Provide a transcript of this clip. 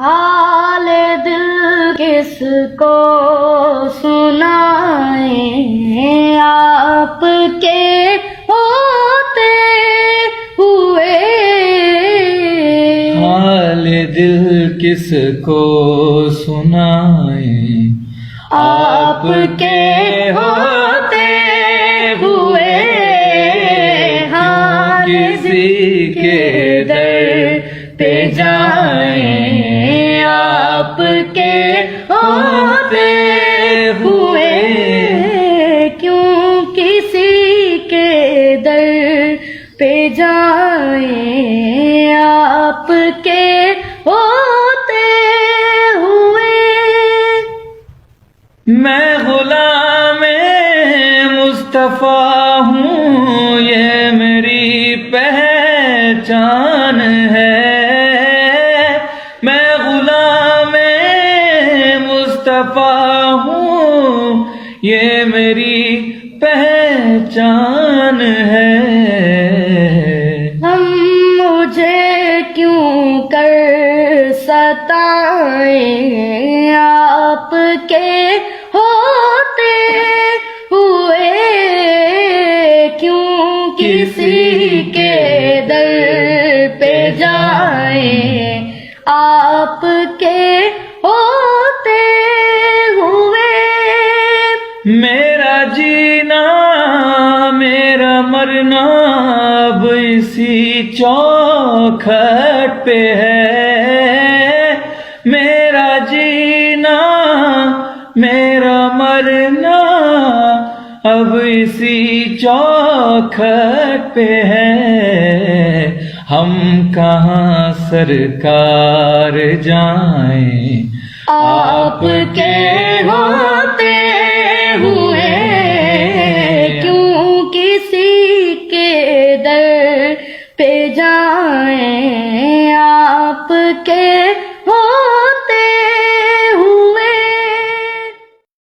حال دل کس کو سنائیں، آپ کے ہوتے ہوئے حال دل کس کو سنائیں، آپ کے ہوتے ہوئے ہاں کسی کے در پہ جائیں، آپ کے ہوتے ہوئے کیوں کسی کے در پہ جائیں، آپ کے ہوتے ہوئے میں غلام مصطفیٰ ہوں، یہ میری پہچان ہے، میں غلام مصطفیٰ ہوں، یہ میری پہچان ہے۔ ہم مجھے کیوں کر ستائیں، آپ کے ہوتے ہوئے کیوں کسی کے در پہ جائیں، آپ کے ہوتے ہوئے میرا جینا میرا مرنا اب اسی چوکھٹ پہ ہے، میرا جینا میرا مرنا اب اسی چوکھٹ پہ ہے، ہم کہاں سرکار جائیں، آپ کے ہوتے ہوئے کیوں کسی کے در پہ جائیں، آپ کے